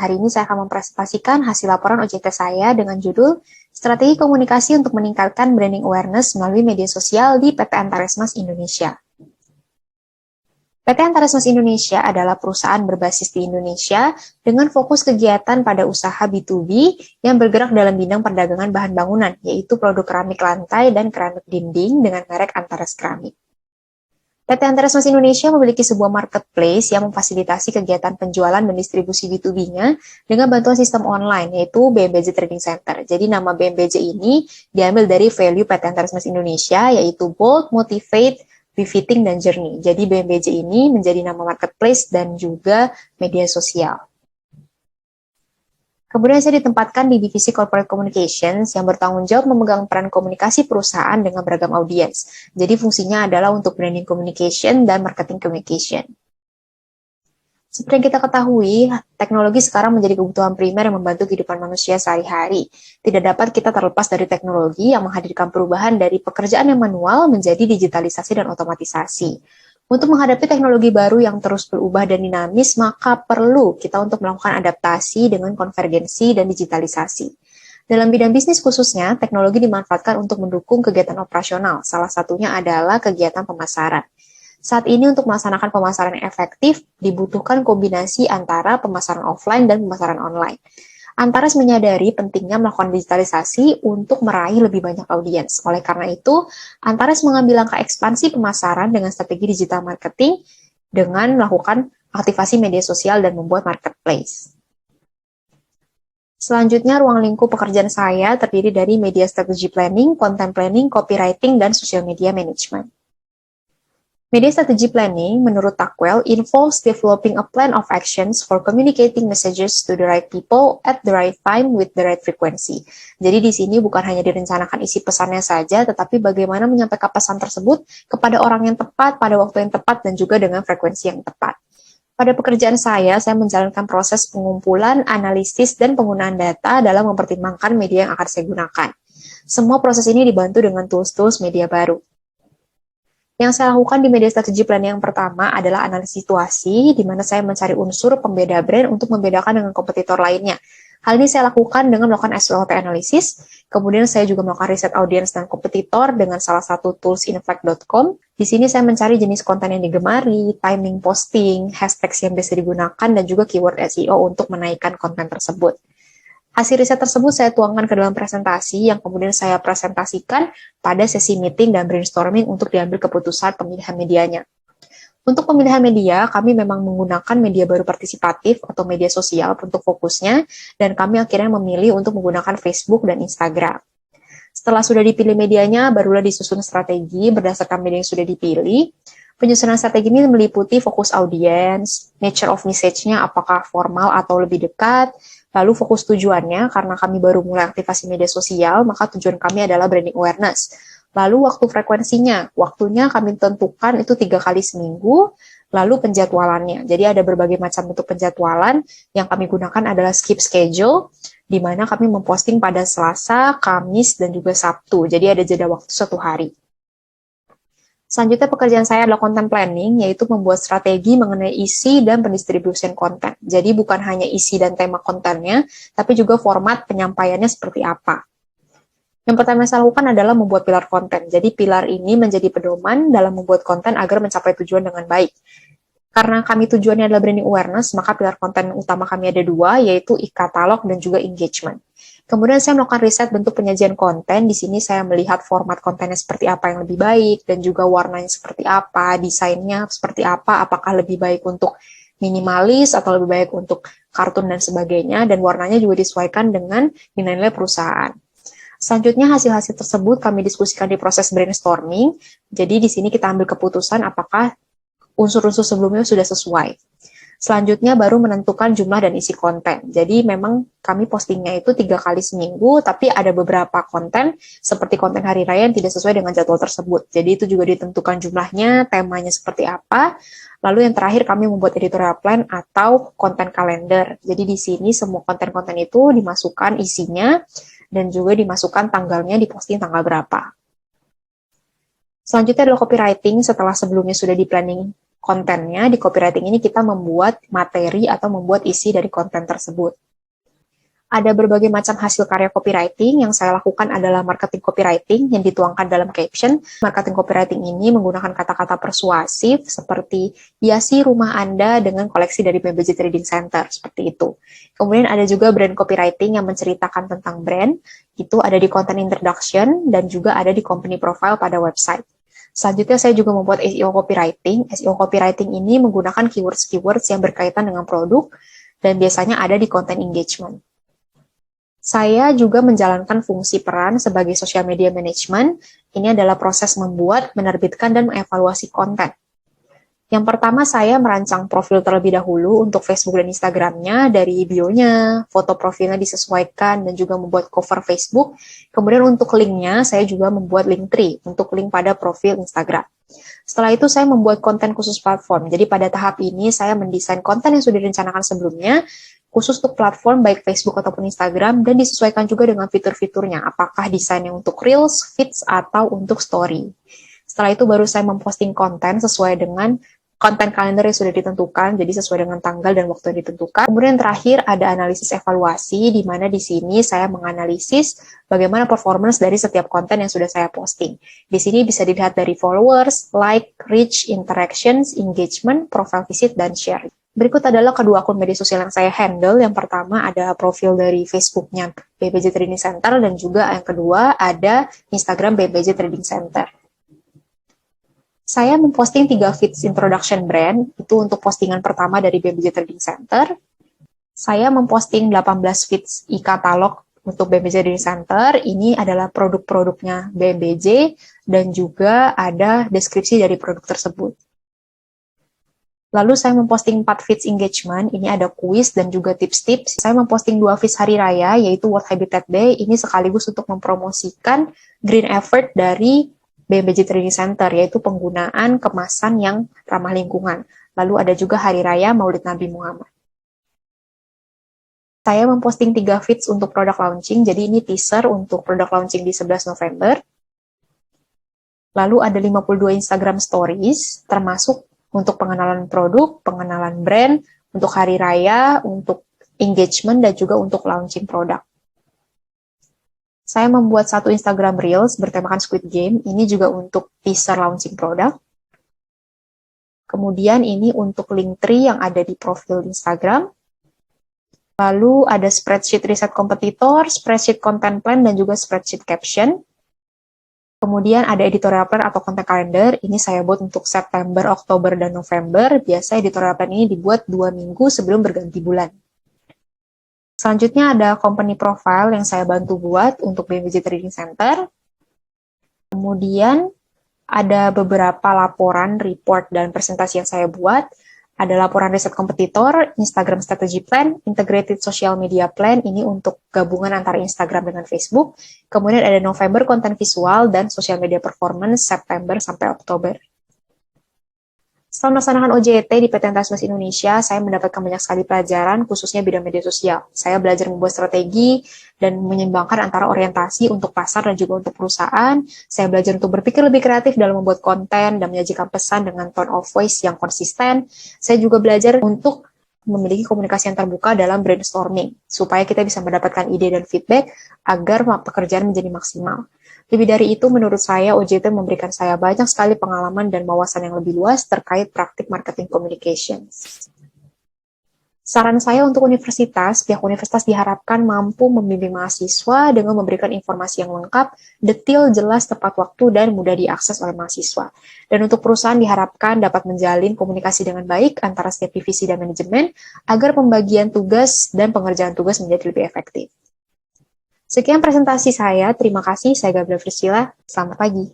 Hari ini saya akan mempresentasikan hasil laporan OJT saya dengan judul Strategi Komunikasi untuk Meningkatkan Branding Awareness melalui Media Sosial di PT Antaresmas Indonesia. PT Antaresmas Indonesia adalah perusahaan berbasis di Indonesia dengan fokus kegiatan pada usaha B2B yang bergerak dalam bidang perdagangan bahan bangunan, yaitu produk keramik lantai dan keramik dinding dengan merek Antares Keramik. PT Antaresmas Indonesia memiliki sebuah marketplace yang memfasilitasi kegiatan penjualan dan distribusi B2B-nya dengan bantuan sistem online, yaitu BMBJ Trading Center. Jadi nama BMBJ ini diambil dari value PT Antaresmas Indonesia, yaitu Bold, Motivate, Befitting, dan Journey. Jadi BMBJ ini menjadi nama marketplace dan juga media sosial. Kemudian saya ditempatkan di divisi Corporate Communications yang bertanggung jawab memegang peran komunikasi perusahaan dengan beragam audiens. Jadi fungsinya adalah untuk branding communication dan marketing communication. Seperti yang kita ketahui, teknologi sekarang menjadi kebutuhan primer yang membantu kehidupan manusia sehari-hari. Tidak dapat kita terlepas dari teknologi yang menghadirkan perubahan dari pekerjaan yang manual menjadi digitalisasi dan otomatisasi. Untuk menghadapi teknologi baru yang terus berubah dan dinamis, maka perlu kita untuk melakukan adaptasi dengan konvergensi dan digitalisasi. Dalam bidang bisnis khususnya, teknologi dimanfaatkan untuk mendukung kegiatan operasional. Salah satunya adalah kegiatan pemasaran. Saat ini untuk melaksanakan pemasaran yang efektif, dibutuhkan kombinasi antara pemasaran offline dan pemasaran online. Antares menyadari pentingnya melakukan digitalisasi untuk meraih lebih banyak audiens. Oleh karena itu, Antares mengambil langkah ekspansi pemasaran dengan strategi digital marketing dengan melakukan aktivasi media sosial dan membuat marketplace. Selanjutnya, ruang lingkup pekerjaan saya terdiri dari media strategy planning, content planning, copywriting, dan social media management. Media strategy planning, menurut Takwel, involves developing a plan of actions for communicating messages to the right people at the right time with the right frequency. Jadi di sini bukan hanya direncanakan isi pesannya saja, tetapi bagaimana menyampaikan pesan tersebut kepada orang yang tepat, pada waktu yang tepat, dan juga dengan frekuensi yang tepat. Pada pekerjaan saya menjalankan proses pengumpulan, analisis, dan penggunaan data dalam mempertimbangkan media yang akan saya gunakan. Semua proses ini dibantu dengan tools-tools media baru. Yang saya lakukan di media strategi planning yang pertama adalah analisis situasi, di mana saya mencari unsur pembeda brand untuk membedakan dengan kompetitor lainnya. Hal ini saya lakukan dengan melakukan SWOT analysis, kemudian saya juga melakukan riset audiens dan kompetitor dengan salah satu tools inflect.com. Di sini saya mencari jenis konten yang digemari, timing posting, hashtags yang bisa digunakan, dan juga keyword SEO untuk menaikkan konten tersebut. Hasil riset tersebut saya tuangkan ke dalam presentasi yang kemudian saya presentasikan pada sesi meeting dan brainstorming untuk diambil keputusan pemilihan medianya. Untuk pemilihan media, kami memang menggunakan media baru partisipatif atau media sosial untuk fokusnya, dan kami akhirnya memilih untuk menggunakan Facebook dan Instagram. Setelah sudah dipilih medianya, barulah disusun strategi berdasarkan media yang sudah dipilih. Penyusunan strategi ini meliputi fokus audiens, nature of message-nya apakah formal atau lebih dekat, lalu fokus tujuannya, karena kami baru mulai aktivasi media sosial, maka tujuan kami adalah branding awareness. Lalu waktu frekuensinya, waktunya kami tentukan itu 3 kali seminggu, lalu penjadwalannya. Jadi ada berbagai macam bentuk penjadwalan, yang kami gunakan adalah skip schedule, di mana kami memposting pada Selasa, Kamis, dan juga Sabtu. Jadi ada jeda waktu 1 hari. Selanjutnya pekerjaan saya adalah content planning, yaitu membuat strategi mengenai isi dan pendistribusian konten. Jadi bukan hanya isi dan tema kontennya, tapi juga format penyampaiannya seperti apa. Yang pertama saya lakukan adalah membuat pilar konten. Jadi pilar ini menjadi pedoman dalam membuat konten agar mencapai tujuan dengan baik. Karena kami tujuannya adalah branding awareness, maka pilar konten utama kami ada 2, yaitu e-katalog dan juga engagement. Kemudian saya melakukan riset bentuk penyajian konten. Di sini saya melihat format kontennya seperti apa yang lebih baik, dan juga warnanya seperti apa, desainnya seperti apa, apakah lebih baik untuk minimalis atau lebih baik untuk kartun dan sebagainya, dan warnanya juga disesuaikan dengan nilai-nilai perusahaan. Selanjutnya hasil-hasil tersebut kami diskusikan di proses brainstorming. Jadi di sini kita ambil keputusan apakah unsur-unsur sebelumnya sudah sesuai. Selanjutnya baru menentukan jumlah dan isi konten. Jadi memang kami postingnya itu 3 kali seminggu, tapi ada beberapa konten seperti konten hari raya yang tidak sesuai dengan jadwal tersebut. Jadi itu juga ditentukan jumlahnya, temanya seperti apa. Lalu yang terakhir kami membuat editorial plan atau konten kalender. Jadi di sini semua konten-konten itu dimasukkan isinya dan juga dimasukkan tanggalnya, diposting tanggal berapa. Selanjutnya adalah copywriting. Setelah sebelumnya sudah di planning kontennya. Di copywriting ini kita membuat materi atau membuat isi dari konten tersebut. Ada berbagai macam hasil karya copywriting. Yang saya lakukan adalah marketing copywriting yang dituangkan dalam caption. Marketing copywriting ini menggunakan kata-kata persuasif seperti hiasi rumah Anda dengan koleksi dari BBJ Trading Center, seperti itu. Kemudian ada juga brand copywriting yang menceritakan tentang brand. Itu ada di content introduction dan juga ada di company profile pada website. Selanjutnya saya juga membuat SEO copywriting. SEO copywriting ini menggunakan keywords-keywords yang berkaitan dengan produk dan biasanya ada di content engagement. Saya juga menjalankan fungsi peran sebagai social media management. Ini adalah proses membuat, menerbitkan, dan mengevaluasi konten. Yang pertama, saya merancang profil terlebih dahulu untuk Facebook dan Instagram-nya, dari bio-nya, foto profilnya disesuaikan, dan juga membuat cover Facebook. Kemudian untuk link-nya, saya juga membuat link tree untuk link pada profil Instagram. Setelah itu, saya membuat konten khusus platform. Jadi pada tahap ini, saya mendesain konten yang sudah direncanakan sebelumnya, khusus untuk platform baik Facebook ataupun Instagram, dan disesuaikan juga dengan fitur-fiturnya, apakah desainnya untuk Reels, Feeds, atau untuk Story. Setelah itu baru saya memposting konten sesuai dengan konten kalender yang sudah ditentukan, jadi sesuai dengan tanggal dan waktu yang ditentukan. Kemudian terakhir ada analisis evaluasi, di mana di sini saya menganalisis bagaimana performance dari setiap konten yang sudah saya posting. Di sini bisa dilihat dari followers, like, reach, interactions, engagement, profile visit, dan share. Berikut adalah kedua akun media sosial yang saya handle. Yang pertama ada profil dari Facebook-nya BBJ Trading Center, dan juga yang kedua ada Instagram BBJ Trading Center. Saya memposting 3 feeds introduction brand, itu untuk postingan pertama dari BBJ Trading Center. Saya memposting 18 feeds e-katalog untuk BBJ Trading Center. Ini adalah produk-produknya BBJ, dan juga ada deskripsi dari produk tersebut. Lalu saya memposting 4 feeds engagement, ini ada kuis dan juga tips-tips. Saya memposting 2 feeds hari raya, yaitu World Habitat Day, ini sekaligus untuk mempromosikan green effort dari BBJ Trading Center, yaitu penggunaan kemasan yang ramah lingkungan. Lalu ada juga hari raya Maulid Nabi Muhammad. Saya memposting 3 feeds untuk produk launching, jadi ini teaser untuk produk launching di 11 November. Lalu ada 52 Instagram Stories, termasuk untuk pengenalan produk, pengenalan brand, untuk hari raya, untuk engagement, dan juga untuk launching produk. Saya membuat 1 Instagram Reels bertemakan Squid Game, ini juga untuk teaser launching produk. Kemudian ini untuk link tree yang ada di profil Instagram. Lalu ada spreadsheet riset kompetitor, spreadsheet content plan, dan juga spreadsheet caption. Kemudian ada editorial plan atau content calendar, ini saya buat untuk September, Oktober, dan November. Biasa editorial plan ini dibuat 2 minggu sebelum berganti bulan. Selanjutnya ada company profile yang saya bantu buat untuk BBJ Trading Center. Kemudian ada beberapa laporan, report, dan presentasi yang saya buat. Ada laporan riset kompetitor, Instagram Strategy Plan, Integrated Social Media Plan, ini untuk gabungan antara Instagram dengan Facebook. Kemudian ada November konten visual dan Social Media Performance September sampai Oktober. Setelah melaksanakan OJT di PT Antasmas Indonesia, saya mendapatkan banyak sekali pelajaran, khususnya bidang media sosial. Saya belajar membuat strategi dan menyeimbangkan antara orientasi untuk pasar dan juga untuk perusahaan. Saya belajar untuk berpikir lebih kreatif dalam membuat konten dan menyajikan pesan dengan tone of voice yang konsisten. Saya juga belajar untuk memiliki komunikasi yang terbuka dalam brainstorming, supaya kita bisa mendapatkan ide dan feedback agar pekerjaan menjadi maksimal. Lebih dari itu, menurut saya, OJT memberikan saya banyak sekali pengalaman dan wawasan yang lebih luas terkait praktik marketing communications. Saran saya untuk universitas, pihak universitas diharapkan mampu membimbing mahasiswa dengan memberikan informasi yang lengkap, detail, jelas, tepat waktu, dan mudah diakses oleh mahasiswa. Dan untuk perusahaan diharapkan dapat menjalin komunikasi dengan baik antara setiap divisi dan manajemen, agar pembagian tugas dan pengerjaan tugas menjadi lebih efektif. Sekian presentasi saya, terima kasih, saya Gabriel Priscilla, selamat pagi.